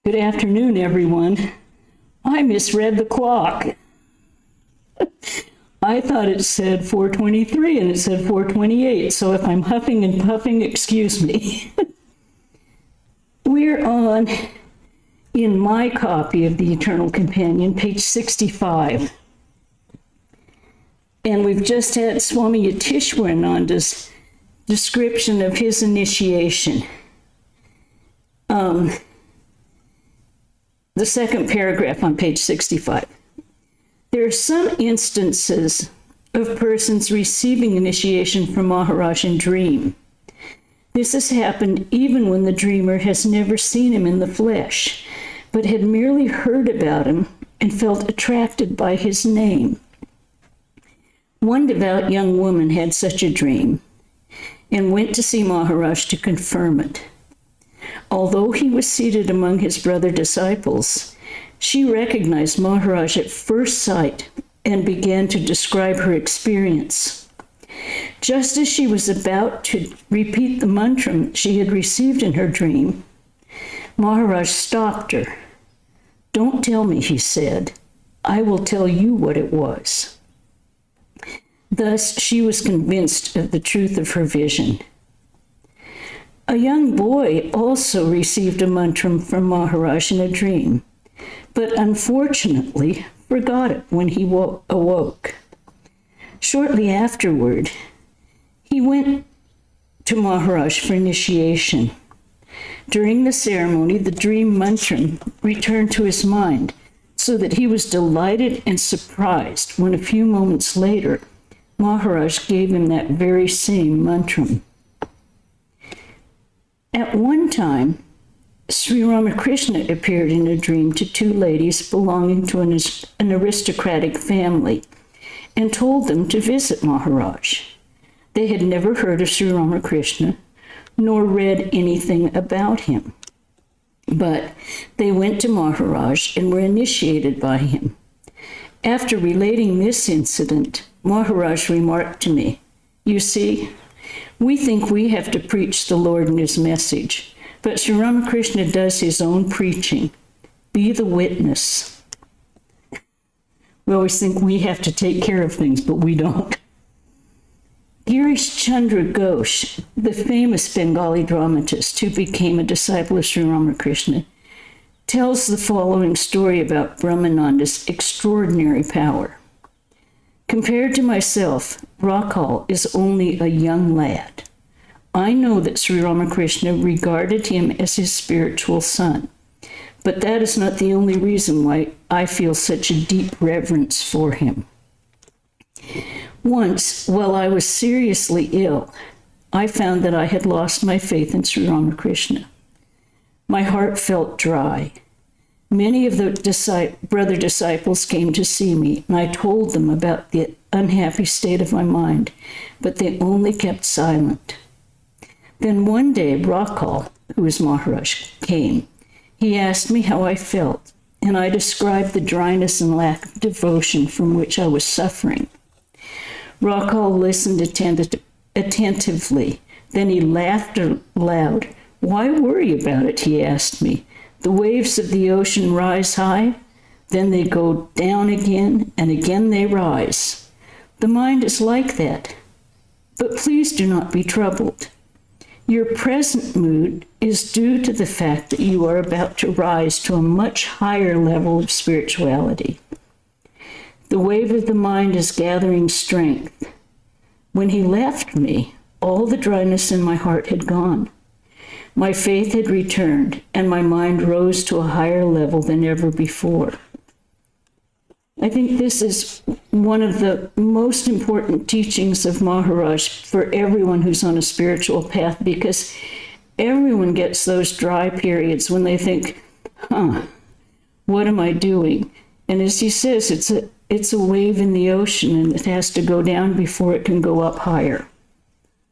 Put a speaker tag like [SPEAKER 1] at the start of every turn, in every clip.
[SPEAKER 1] Good afternoon, everyone. I misread the clock. I thought it said 4:23 and it said 4:28, so if I'm huffing and puffing, excuse me. We're on, in my copy of the Eternal Companion, page 65. And we've just had Swami Yatishwarananda's description of his initiation. The second paragraph on page 65. There are some instances of persons receiving initiation from Maharaj in dream. This has happened even when the dreamer has never seen him in the flesh, but had merely heard about him and felt attracted by his name. One devout young woman had such a dream and went to see Maharaj to confirm it. Although he was seated among his brother disciples, she recognized Maharaj at first sight and began to describe her experience. Just as she was about to repeat the mantra she had received in her dream, Maharaj stopped her. "Don't tell me," he said. "I will tell you what it was." Thus, she was convinced of the truth of her vision. A young boy also received a mantra from Maharaj in a dream, but unfortunately forgot it when he awoke. Shortly afterward, he went to Maharaj for initiation. During the ceremony, the dream mantra returned to his mind, so that he was delighted and surprised when a few moments later, Maharaj gave him that very same mantra. At one time, Sri Ramakrishna appeared in a dream to two ladies belonging to an aristocratic family and told them to visit Maharaj. They had never heard of Sri Ramakrishna, nor read anything about him. But they went to Maharaj and were initiated by him. After relating this incident, Maharaj remarked to me, "You see, we think we have to preach the Lord and his message, but Sri Ramakrishna does his own preaching. Be the witness." We always think we have to take care of things, but we don't. Girish Chandra Ghosh, the famous Bengali dramatist who became a disciple of Sri Ramakrishna, tells the following story about Brahmananda's extraordinary power. Compared to myself, Rakhal is only a young lad. I know that Sri Ramakrishna regarded him as his spiritual son, but that is not the only reason why I feel such a deep reverence for him. Once, while I was seriously ill, I found that I had lost my faith in Sri Ramakrishna. My heart felt dry. Many of the brother disciples came to see me, and I told them about the unhappy state of my mind, but they only kept silent. Then one day, Rakhal, who is Maharaj, came. He asked me how I felt, and I described the dryness and lack of devotion from which I was suffering. Rakhal listened attentively. Then he laughed aloud. "Why worry about it?" he asked me. "The waves of the ocean rise high, then they go down again, and again they rise. The mind is like that. But please do not be troubled. Your present mood is due to the fact that you are about to rise to a much higher level of spirituality. The wave of the mind is gathering strength. When he left me, all the dryness in my heart had gone. My faith had returned, and my mind rose to a higher level than ever before." I think this is one of the most important teachings of Maharaj for everyone who's on a spiritual path, because everyone gets those dry periods when they think, what am I doing? And as he says, it's a wave in the ocean, and it has to go down before it can go up higher.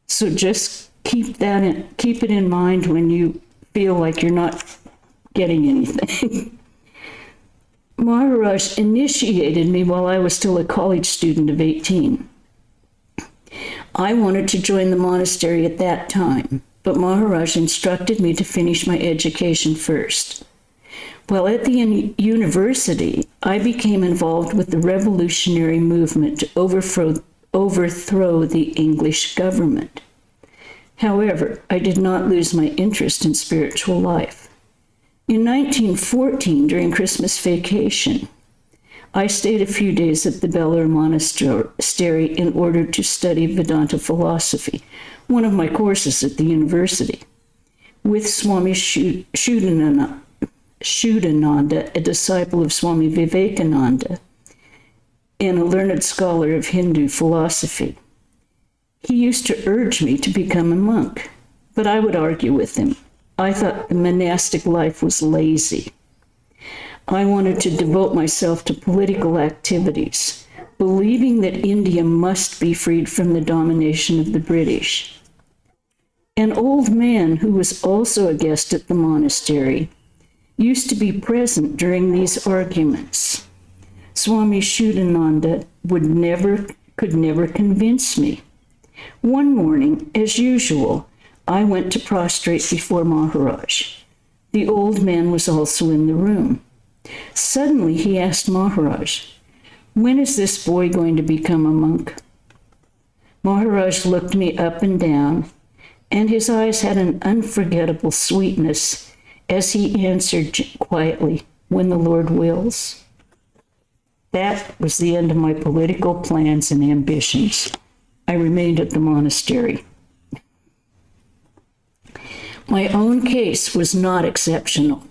[SPEAKER 1] So just keep it in mind when you feel like you're not getting anything. Maharaj initiated me while I was still a college student of 18. I wanted to join the monastery at that time, but Maharaj instructed me to finish my education first. While at the university, I became involved with the revolutionary movement to overthrow the English government. However, I did not lose my interest in spiritual life. In 1914, during Christmas vacation, I stayed a few days at the Bellar Monastery in order to study Vedanta philosophy, one of my courses at the university, with Swami Shuddhananda, a disciple of Swami Vivekananda and a learned scholar of Hindu philosophy. He used to urge me to become a monk, but I would argue with him. I thought the monastic life was lazy. I wanted to devote myself to political activities, believing that India must be freed from the domination of the British. An old man who was also a guest at the monastery used to be present during these arguments. Swami Shuddhananda could never convince me. One morning, as usual, I went to prostrate before Maharaj. The old man was also in the room. Suddenly he asked Maharaj, "When is this boy going to become a monk?" Maharaj looked me up and down, and his eyes had an unforgettable sweetness as he answered quietly, "When the Lord wills." That was the end of my political plans and ambitions. I remained at the monastery. My own case was not exceptional.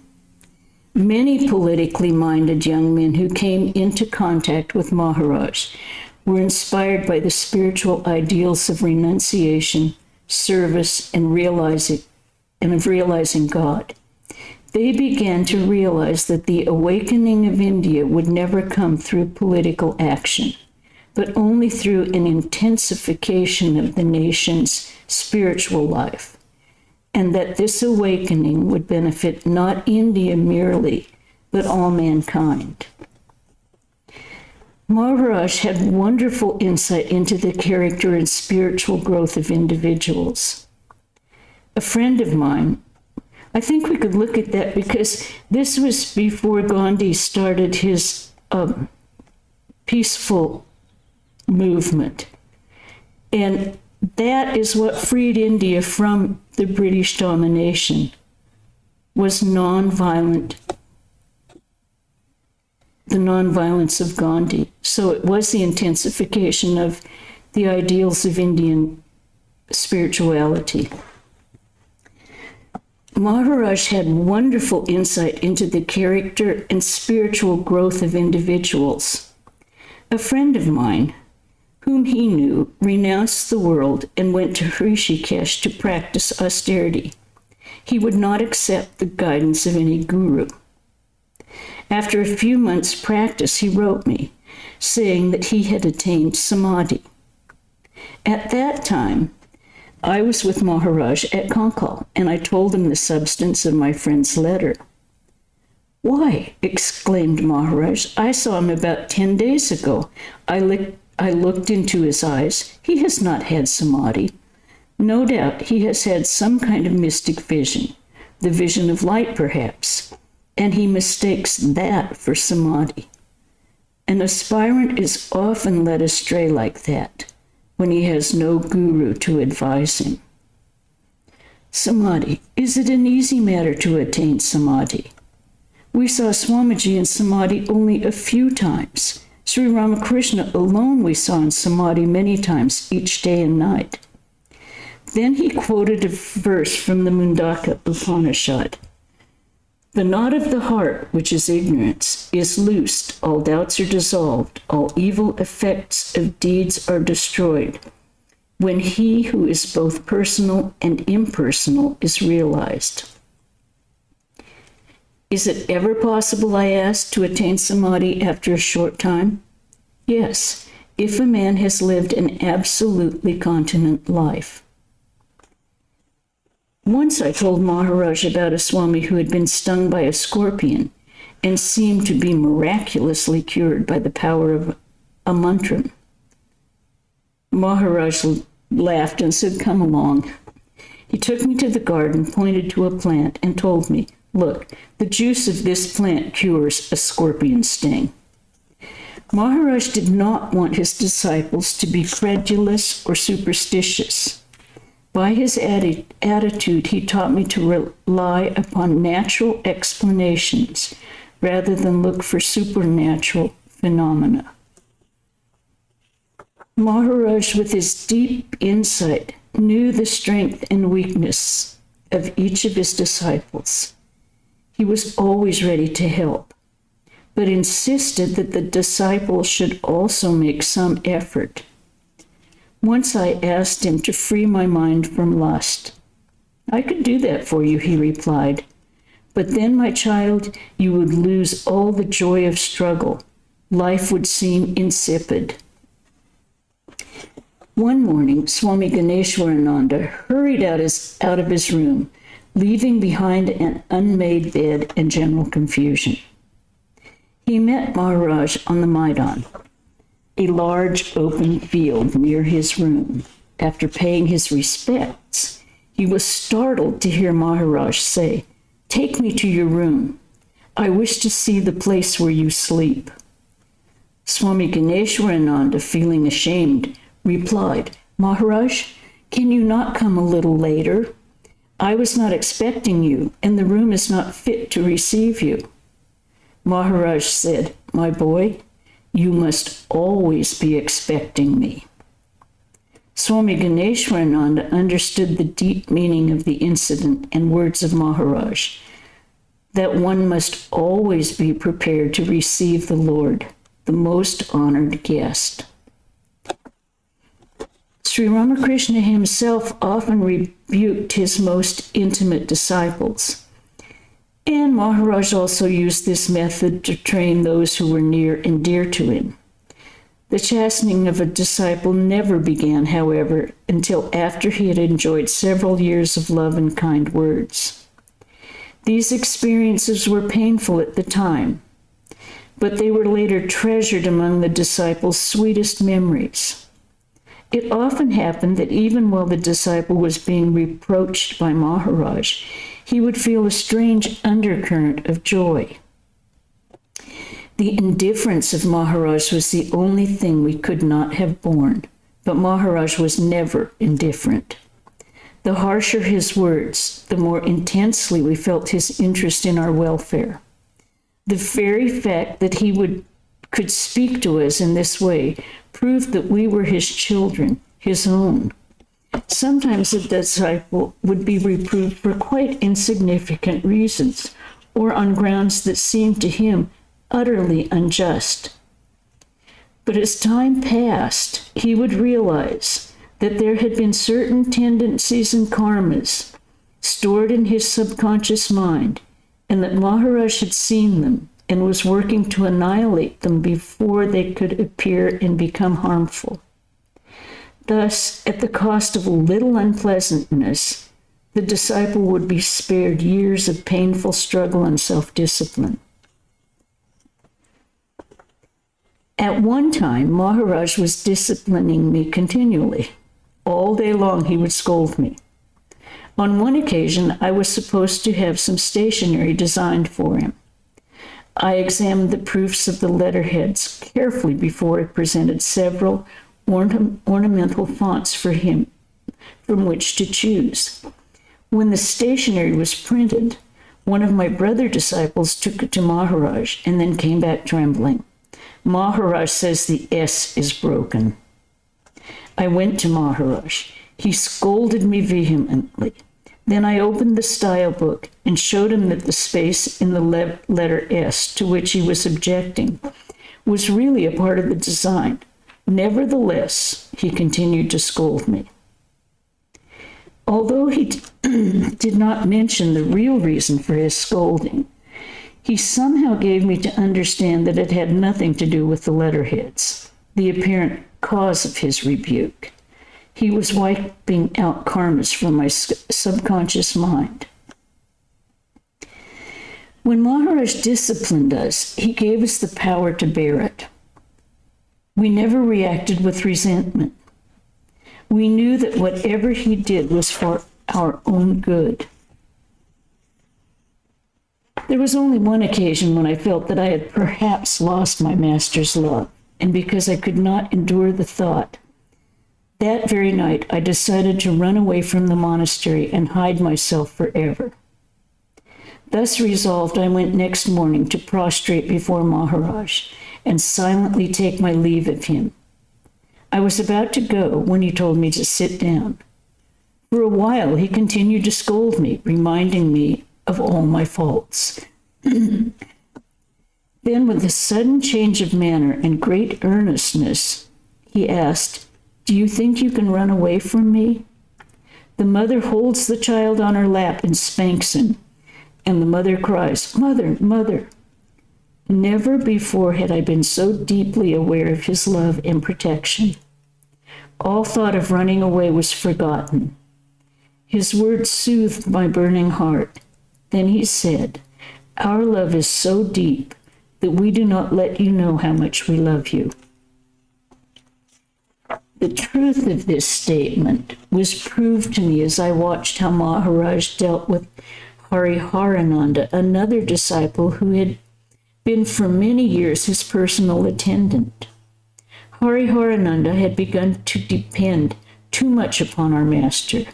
[SPEAKER 1] Many politically minded young men who came into contact with Maharaj were inspired by the spiritual ideals of renunciation, service, and of realizing God. They began to realize that the awakening of India would never come through political action, but only through an intensification of the nation's spiritual life, and that this awakening would benefit not India merely, but all mankind. Maharaj had wonderful insight into the character and spiritual growth of individuals. A friend of mine, I think we could look at that because this was before Gandhi started his peaceful movement. And that is what freed India from the British domination, was the nonviolence of Gandhi. So it was the intensification of the ideals of Indian spirituality. Maharaj had wonderful insight into the character and spiritual growth of individuals. A friend of mine, whom he knew, renounced the world and went to Rishikesh to practice austerity. He would not accept the guidance of any guru. After a few months' practice, he wrote me, saying that he had attained samadhi. At that time, I was with Maharaj at Kankal, and I told him the substance of my friend's letter. "Why," exclaimed Maharaj, "I saw him about 10 days ago. I looked into his eyes. He has not had samadhi. No doubt he has had some kind of mystic vision, the vision of light perhaps, and he mistakes that for samadhi. An aspirant is often led astray like that when he has no guru to advise him." Samadhi. Is it an easy matter to attain samadhi? We saw Swamiji in samadhi only a few times. Sri Ramakrishna alone we saw in samadhi many times, each day and night. Then he quoted a verse from the Mundaka Upanishad. "The knot of the heart, which is ignorance, is loosed, all doubts are dissolved, all evil effects of deeds are destroyed, when he who is both personal and impersonal is realized." Is it ever possible, I asked, to attain samadhi after a short time? Yes, if a man has lived an absolutely continent life. Once I told Maharaj about a Swami who had been stung by a scorpion and seemed to be miraculously cured by the power of a mantra. Maharaj laughed and said, "Come along." He took me to the garden, pointed to a plant, and told me, Look, the juice of this plant cures a scorpion sting. Maharaj did not want his disciples to be credulous or superstitious. By his attitude, he taught me to rely upon natural explanations rather than look for supernatural phenomena. Maharaj, with his deep insight, knew the strength and weakness of each of his disciples. He was always ready to help, but insisted that the disciples should also make some effort. Once I asked him to free my mind from lust. "I could do that for you," he replied. "But then, my child, you would lose all the joy of struggle. Life would seem insipid." One morning, Swami Ganeshwarananda hurried out of his room, leaving behind an unmade bed and general confusion. He met Maharaj on the Maidan, a large open field near his room. After paying his respects, he was startled to hear Maharaj say, "Take me to your room. I wish to see the place where you sleep." Swami Ganeshwarananda, feeling ashamed, replied, "Maharaj, can you not come a little later? I was not expecting you, and the room is not fit to receive you." Maharaj said, "My boy, you must always be expecting me." Swami Ganeshwarananda understood the deep meaning of the incident and words of Maharaj, that one must always be prepared to receive the Lord, the most honored guest. Sri Ramakrishna himself often rebuked his most intimate disciples, and Maharaj also used this method to train those who were near and dear to him. The chastening of a disciple never began, however, until after he had enjoyed several years of love and kind words. These experiences were painful at the time, but they were later treasured among the disciples' sweetest memories. It often happened that even while the disciple was being reproached by Maharaj, he would feel a strange undercurrent of joy. The indifference of Maharaj was the only thing we could not have borne, but Maharaj was never indifferent. The harsher his words, the more intensely we felt his interest in our welfare. The very fact that he could speak to us in this way proved that we were his children, his own. Sometimes a disciple would be reproved for quite insignificant reasons, or on grounds that seemed to him utterly unjust. But as time passed, he would realize that there had been certain tendencies and karmas stored in his subconscious mind, and that Maharaj had seen them and was working to annihilate them before they could appear and become harmful. Thus, at the cost of a little unpleasantness, the disciple would be spared years of painful struggle and self-discipline. At one time, Maharaj was disciplining me continually. All day long, he would scold me. On one occasion, I was supposed to have some stationery designed for him. I examined the proofs of the letterheads carefully before I presented several ornamental fonts for him from which to choose. When the stationery was printed, one of my brother disciples took it to Maharaj and then came back trembling. "Maharaj says the S is broken." I went to Maharaj. He scolded me vehemently. Then I opened the style book and showed him that the space in the letter S, to which he was objecting, was really a part of the design. Nevertheless, he continued to scold me. Although he did not mention the real reason for his scolding, he somehow gave me to understand that it had nothing to do with the letterheads, the apparent cause of his rebuke. He was wiping out karmas from my subconscious mind. When Maharaj disciplined us, he gave us the power to bear it. We never reacted with resentment. We knew that whatever he did was for our own good. There was only one occasion when I felt that I had perhaps lost my master's love, and because I could not endure the thought, that very night I decided to run away from the monastery and hide myself forever. Thus resolved, I went next morning to prostrate before Maharaj and silently take my leave of him. I was about to go when he told me to sit down. For a while, he continued to scold me, reminding me of all my faults. Then, with a sudden change of manner and great earnestness, he asked, "Do you think you can run away from me?" The mother holds the child on her lap and spanks him, and the mother cries, "Mother, mother." Never before had I been so deeply aware of his love and protection. All thought of running away was forgotten. His words soothed my burning heart. Then he said, "Our love is so deep that we do not let you know how much we love you." The truth of this statement was proved to me as I watched how Maharaj dealt with Hariharananda, another disciple who had been for many years his personal attendant. Hariharananda had begun to depend too much upon our master.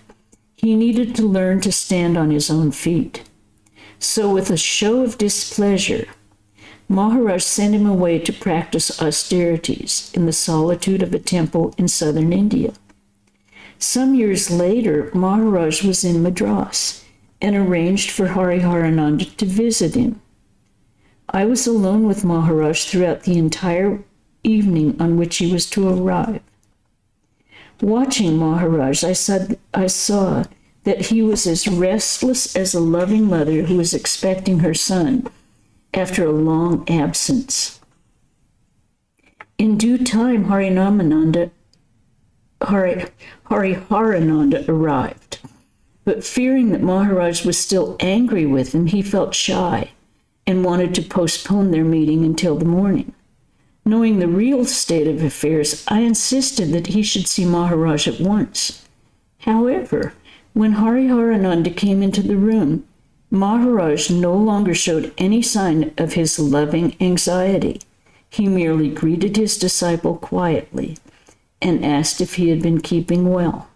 [SPEAKER 1] He needed to learn to stand on his own feet. So with a show of displeasure, Maharaj sent him away to practice austerities in the solitude of a temple in southern India. Some years later, Maharaj was in Madras and arranged for Hariharananda to visit him. I was alone with Maharaj throughout the entire evening on which he was to arrive. Watching Maharaj, I saw that he was as restless as a loving mother who was expecting her son after a long absence. In due time, Hariharananda arrived, but fearing that Maharaj was still angry with him, he felt shy and wanted to postpone their meeting until the morning. Knowing the real state of affairs, I insisted that he should see Maharaj at once. However, when Hariharananda came into the room, Maharaj no longer showed any sign of his loving anxiety. He merely greeted his disciple quietly and asked if he had been keeping well.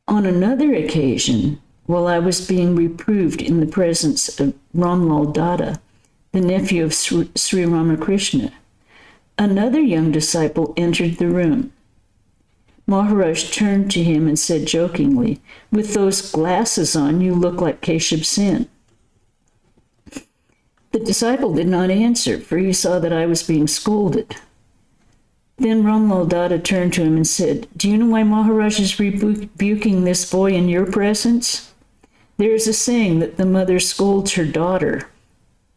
[SPEAKER 1] On another occasion, while I was being reproved in the presence of Ramlal Dada, the nephew of Sri Ramakrishna, another young disciple entered the room. Maharaj turned to him and said jokingly, "With those glasses on, you look like Keshav Sen." The disciple did not answer, for he saw that I was being scolded. Then Ramlal Dada turned to him and said, "Do you know why Maharaj is rebuking this boy in your presence? There is a saying that the mother scolds her daughter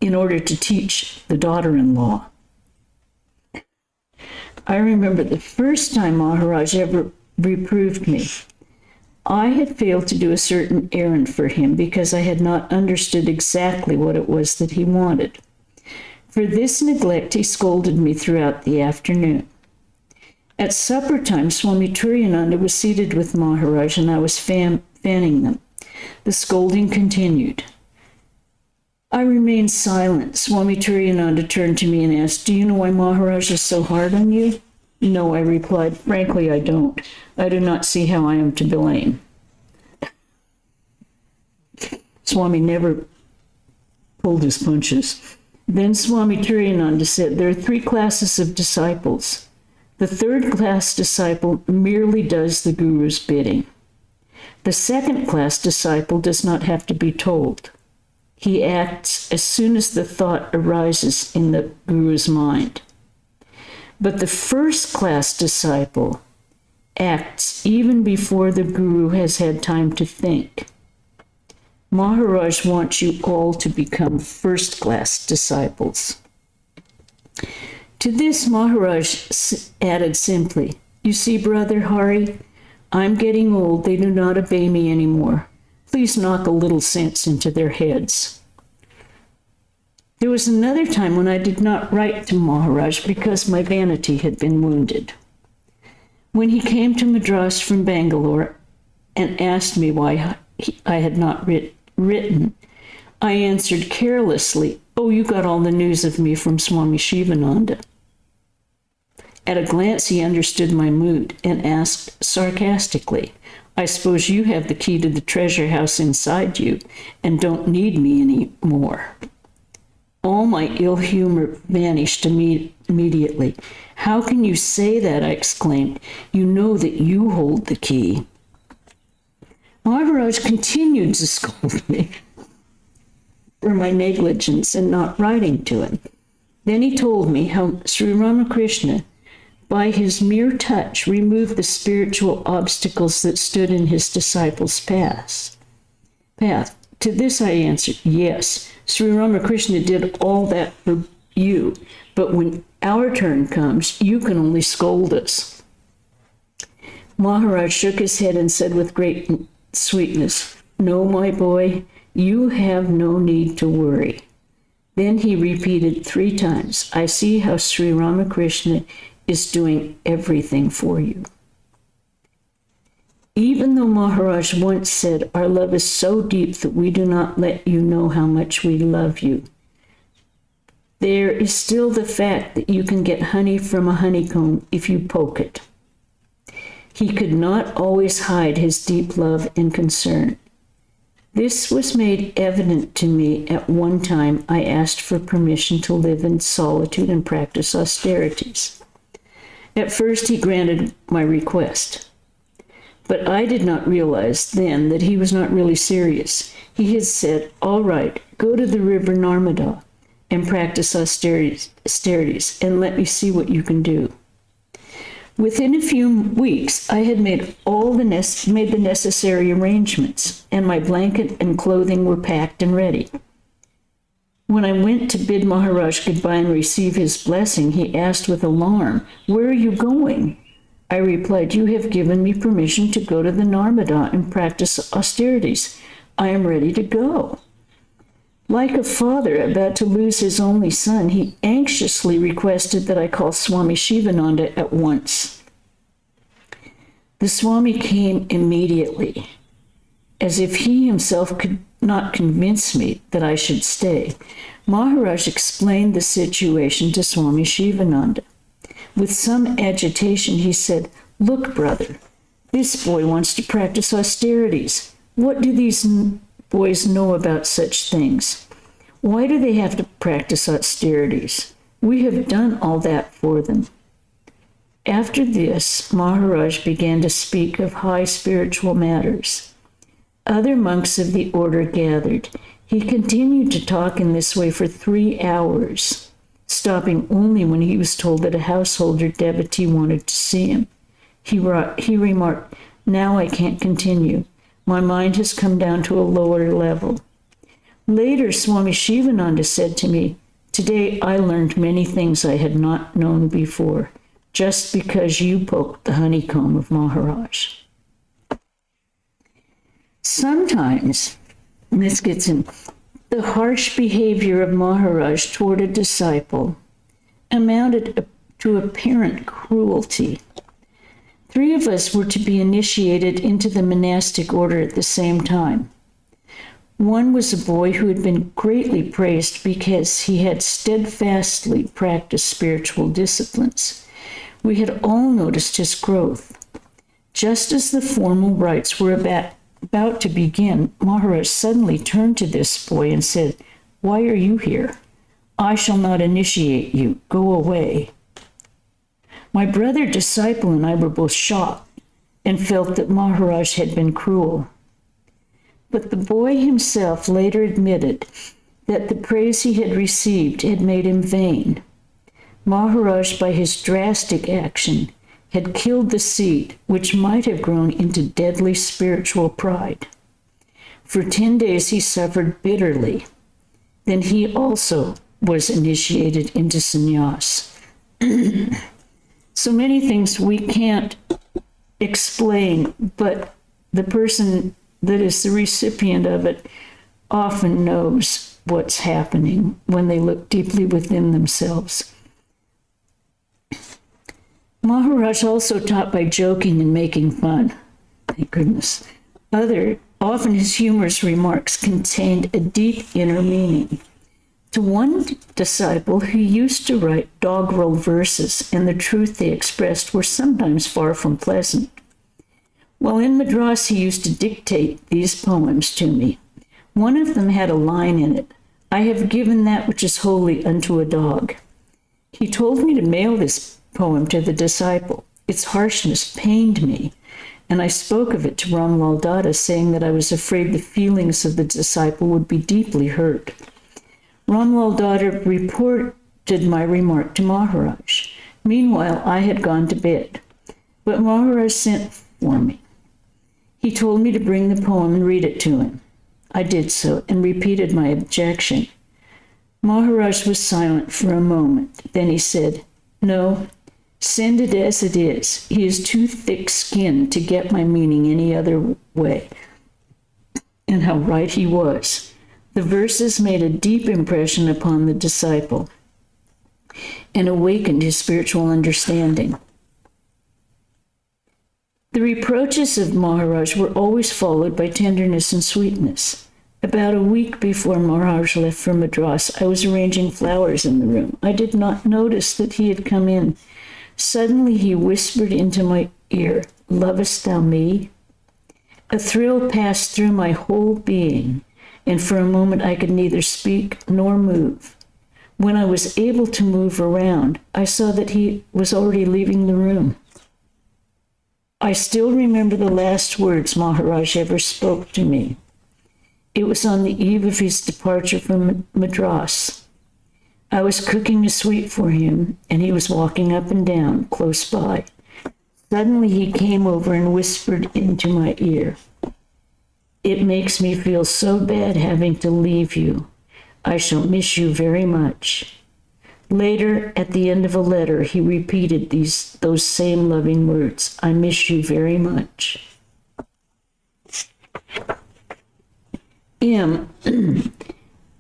[SPEAKER 1] in order to teach the daughter-in-law." I remember the first time Maharaj ever reproved me. I had failed to do a certain errand for him because I had not understood exactly what it was that he wanted. For this neglect, he scolded me throughout the afternoon. At supper time, Swami Turiyananda was seated with Maharaj and I was fanning them. The scolding continued. I remained silent. Swami Turiyananda turned to me and asked, "Do you know why Maharaj is so hard on you?" "No," I replied. "Frankly, I don't. I do not see how I am to blame." Swami never pulled his punches. Then Swami Turiyananda said, "There are three classes of disciples. The third class disciple merely does the Guru's bidding. The second class disciple does not have to be told. He acts as soon as the thought arises in the Guru's mind. But the first class disciple acts even before the Guru has had time to think. Maharaj wants you all to become first class disciples." To this, Maharaj added simply, "You see, Brother Hari, I'm getting old. They do not obey me anymore. Please knock a little sense into their heads." There was another time when I did not write to Maharaj because my vanity had been wounded. When he came to Madras from Bangalore and asked me why I had not written, I answered carelessly, "Oh, you got all the news of me from Swami Shivananda." At a glance, he understood my mood and asked sarcastically, "I suppose you have the key to the treasure house inside you and don't need me anymore." All my ill humor vanished immediately. "How can you say that?" I exclaimed. "You know that you hold the key." Maharaj continued to scold me for my negligence in not writing to him. Then he told me how Sri Ramakrishna, by his mere touch, removed the spiritual obstacles that stood in his disciples' path. To this I answered, "Yes, Sri Ramakrishna did all that for you, but when our turn comes, you can only scold us." Maharaj shook his head and said with great sweetness, "No, my boy, you have no need to worry." Then he repeated 3 times, "I see how Sri Ramakrishna is doing everything for you." Even though Maharaj once said, "Our love is so deep that we do not let you know how much we love you," there is still the fact that you can get honey from a honeycomb if you poke it. He could not always hide his deep love and concern. This was made evident to me at one time I asked for permission to live in solitude and practice austerities. At first, he granted my request. But I did not realize then that he was not really serious. He had said, "All right, go to the river Narmada and practice austerities, and let me see what you can do." Within a few weeks, I had made the necessary arrangements, and my blanket and clothing were packed and ready. When I went to bid Maharaj goodbye and receive his blessing, he asked with alarm, "Where are you going?" I replied, "You have given me permission to go to the Narmada and practice austerities. I am ready to go." Like a father about to lose his only son, he anxiously requested that I call Swami Shivananda at once. The Swami came immediately, as if he himself could not convince me that I should stay. Maharaj explained the situation to Swami Shivananda. With some agitation, he said, "Look, brother, this boy wants to practice austerities. What do these boys know about such things? Why do they have to practice austerities? We have done all that for them." After this, Maharaj began to speak of high spiritual matters. Other monks of the order gathered. He continued to talk in this way for 3 hours, stopping only when he was told that a householder devotee wanted to see him. He remarked, "Now I can't continue. My mind has come down to a lower level." Later, Swami Shivananda said to me, "Today I learned many things I had not known before, just because you poked the honeycomb of Maharaj." Sometimes, and this gets in, the harsh behavior of Maharaj toward a disciple amounted to apparent cruelty. 3 of us were to be initiated into the monastic order at the same time. One was a boy who had been greatly praised because he had steadfastly practiced spiritual disciplines. We had all noticed his growth. Just as the formal rites were about to begin, Maharaj suddenly turned to this boy and said, "Why are you here? I shall not initiate you. Go away." My brother disciple and I were both shocked and felt that Maharaj had been cruel. But the boy himself later admitted that the praise he had received had made him vain. Maharaj, by his drastic action, had killed the seed which might have grown into deadly spiritual pride. For 10 days he suffered bitterly. Then he also was initiated into sannyas. So many things we can't explain, but the person that is the recipient of it often knows what's happening when they look deeply within themselves. Maharaj also taught by joking and making fun. Thank goodness. Often his humorous remarks contained a deep inner meaning. To one disciple who used to write doggerel verses, and the truth they expressed were sometimes far from pleasant. While in Madras, he used to dictate these poems to me. One of them had a line in it, "I have given that which is holy unto a dog." He told me to mail this poem to the disciple. Its harshness pained me, and I spoke of it to Ramlal Dada, saying that I was afraid the feelings of the disciple would be deeply hurt. Ramlal Dada reported my remark to Maharaj. Meanwhile, I had gone to bed, but Maharaj sent for me. He told me to bring the poem and read it to him. I did so and repeated my objection. Maharaj was silent for a moment. Then he said, "No, send it as it is. He is too thick-skinned to get my meaning any other way." And how right he was. The verses made a deep impression upon the disciple and awakened his spiritual understanding. The reproaches of Maharaj were always followed by tenderness and sweetness. About a week before Maharaj left for Madras, I was arranging flowers in the room. I did not notice that he had come in. Suddenly he whispered into my ear, "Lovest thou me?" A thrill passed through my whole being, and for a moment I could neither speak nor move. When I was able to move around, I saw that he was already leaving the room. I still remember the last words Maharaj ever spoke to me. It was on the eve of his departure from Madras. I was cooking a sweet for him, and he was walking up and down close by. Suddenly he came over and whispered into my ear, "It makes me feel so bad having to leave you. I shall miss you very much." Later, at the end of a letter, he repeated those same loving words, "I miss you very much." M.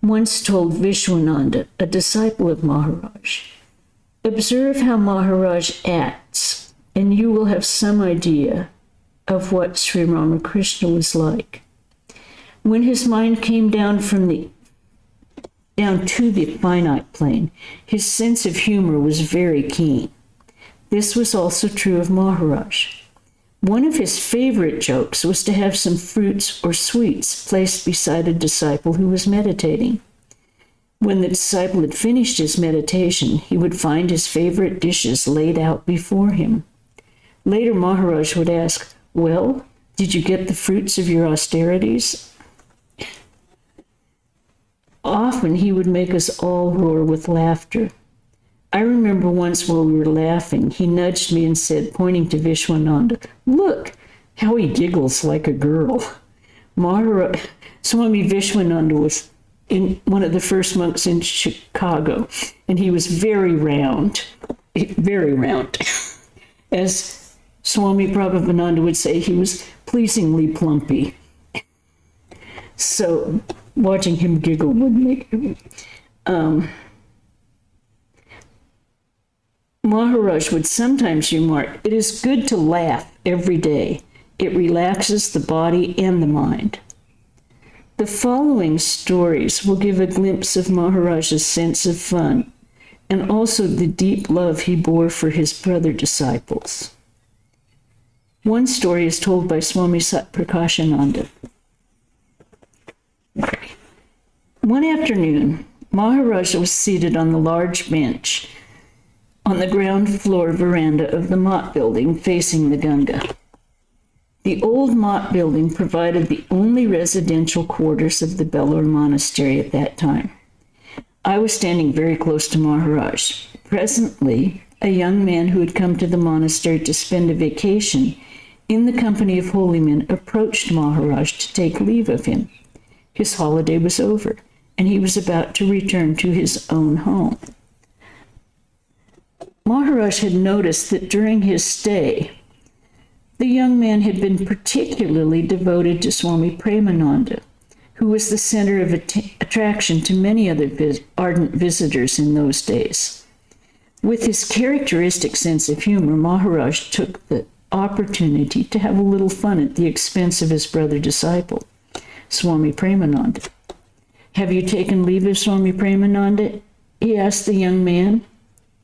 [SPEAKER 1] once told Vishwananda, a disciple of Maharaj, "Observe how Maharaj acts, and you will have some idea of what Sri Ramakrishna was like. When his mind came down to the finite plane, his sense of humor was very keen. This was also true of Maharaj. One of his favorite jokes was to have some fruits or sweets placed beside a disciple who was meditating. When the disciple had finished his meditation, he would find his favorite dishes laid out before him. Later, Maharaj would ask, "Well, did you get the fruits of your austerities?" Often he would make us all roar with laughter. I remember once while we were laughing, he nudged me and said, pointing to Vishwananda, "Look how he giggles like a girl." Swami Vishwananda was one of the first monks in Chicago, and he was very round. As Swami Brahmananda would say, he was pleasingly plumpy. So watching him giggle would make Maharaj would sometimes remark, "It is good to laugh every day. It relaxes the body and the mind." The following stories will give a glimpse of Maharaj's sense of fun and also the deep love he bore for his brother disciples. One story is told by Swami Satprakashananda. One afternoon, Maharaj was seated on the large bench on the ground floor veranda of the Mott building facing the Ganga. The old Mott building provided the only residential quarters of the Belur monastery at that time. I was standing very close to Maharaj. Presently, a young man who had come to the monastery to spend a vacation in the company of holy men approached Maharaj to take leave of him. His holiday was over, and he was about to return to his own home. Maharaj had noticed that during his stay, the young man had been particularly devoted to Swami Brahmananda, who was the center of attraction to many other ardent visitors in those days. With his characteristic sense of humor, Maharaj took the opportunity to have a little fun at the expense of his brother disciple. Swami Brahmananda. Have you taken leave of Swami Brahmananda? He asked the young man,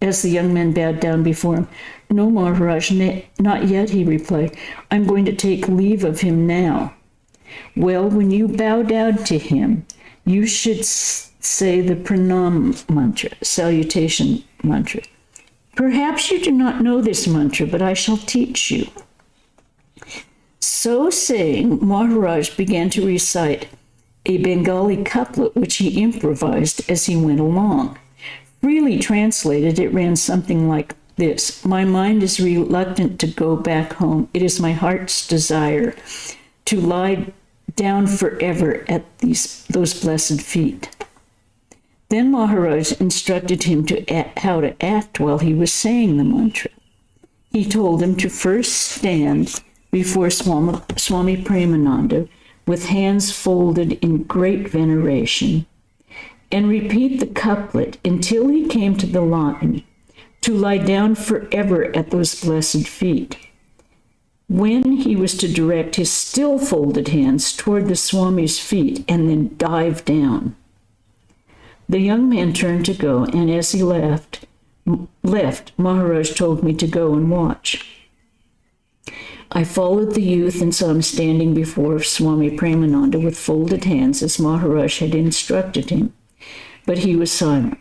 [SPEAKER 1] as the young man bowed down before him. No, Maharaj, not yet, he replied. I'm going to take leave of him now. Well, when you bow down to him, you should say the pranam mantra, salutation mantra. Perhaps you do not know this mantra, but I shall teach you. So saying, Maharaj began to recite a Bengali couplet which he improvised as he went along. Freely translated, it ran something like this. My mind is reluctant to go back home. It is my heart's desire to lie down forever at those blessed feet. Then Maharaj instructed him how to act while he was saying the mantra. He told him to first stand before Swami Brahmananda with hands folded in great veneration and repeat the couplet until he came to the line, to lie down forever at those blessed feet. When he was to direct his still folded hands toward the Swami's feet and then dive down. The young man turned to go, and as he left, Maharaj told me to go and watch. I followed the youth and saw him standing before Swami Brahmananda with folded hands as Maharaj had instructed him, but he was silent.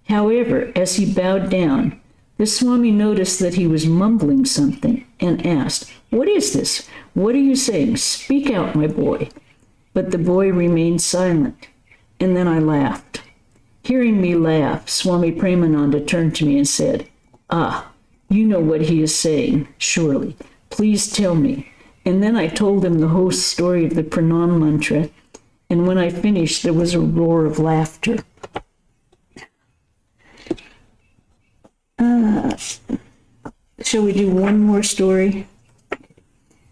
[SPEAKER 1] However, as he bowed down, the Swami noticed that he was mumbling something and asked, "What is this? What are you saying? Speak out, my boy." But the boy remained silent, and then I laughed. Hearing me laugh, Swami Brahmananda turned to me and said, "Ah, you know what he is saying, surely. Please tell me." And then I told him the whole story of the pranam mantra, and when I finished, there was a roar of laughter. Shall we do one more story?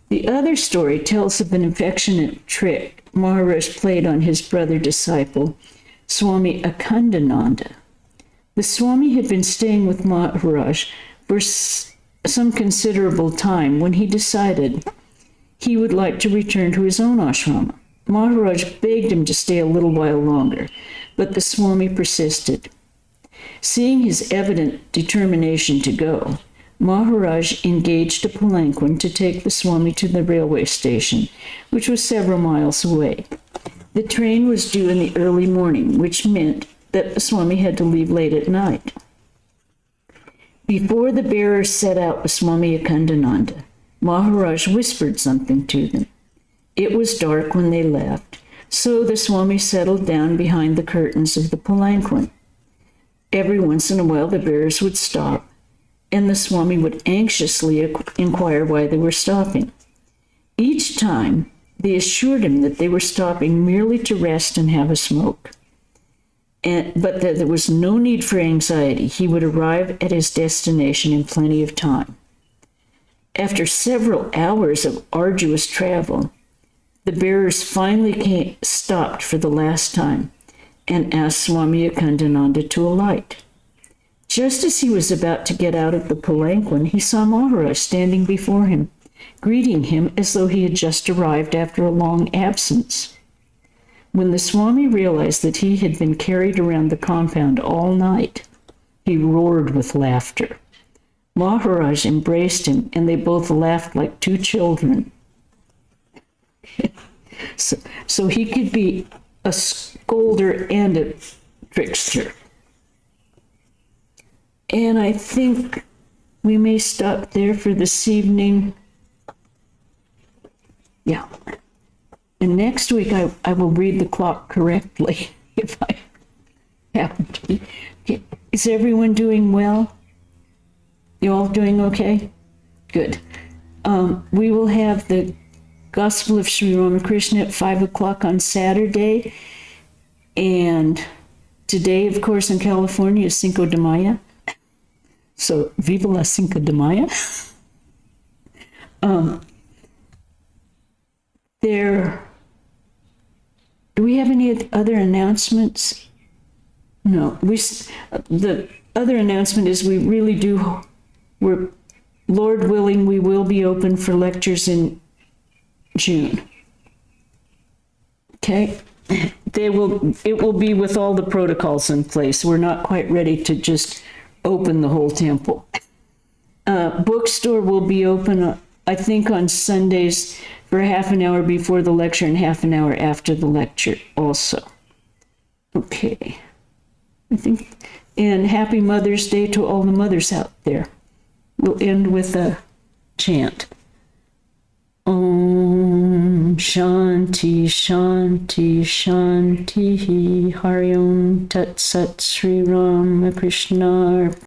[SPEAKER 1] The other story tells of an affectionate trick Maharaj played on his brother disciple, Swami Akhandananda. The Swami had been staying with Maharaj for some considerable time when he decided he would like to return to his own ashrama. Maharaj begged him to stay a little while longer, but the Swami persisted. Seeing his evident determination to go, Maharaj engaged a palanquin to take the Swami to the railway station, which was several miles away. The train was due in the early morning, which meant that the Swami had to leave late at night. Before the bearers set out with Swami Akhandananda, Maharaj whispered something to them. It was dark when they left, so the Swami settled down behind the curtains of the palanquin. Every once in a while, the bearers would stop, and the Swami would anxiously inquire why they were stopping. Each time, they assured him that they were stopping merely to rest and have a smoke, but that there was no need for anxiety. He would arrive at his destination in plenty of time. After several hours of arduous travel, the bearers finally stopped for the last time and asked Swami Akhandananda to alight. Just as he was about to get out of the palanquin, he saw Maharaj standing before him, greeting him as though he had just arrived after a long absence. When the Swami realized that he had been carried around the compound all night, he roared with laughter. Maharaj embraced him, and they both laughed like two children. So he could be a scolder and a trickster. And I think we may stop there for this evening. Yeah. And next week I will read the clock correctly if I happen to be. Okay. Is everyone doing well? You all doing okay? Good. We will have the Gospel of Sri Ramakrishna at 5 o'clock on Saturday. And today, of course, in California is Cinco de Mayo. So, viva la Cinco de Mayo. Do we have any other announcements? No. The other announcement is we're, Lord willing, we will be open for lectures in June. Okay. It will be with all the protocols in place. We're not quite ready to just open the whole temple. Bookstore will be open, I think, on Sundays for half an hour before the lecture and half an hour after the lecture also. Okay. I think, and happy Mother's Day to all the mothers out there. We'll end with a chant. Om Shanti Shanti Shanti Hari Om Tat Sat Sri Ramakrishna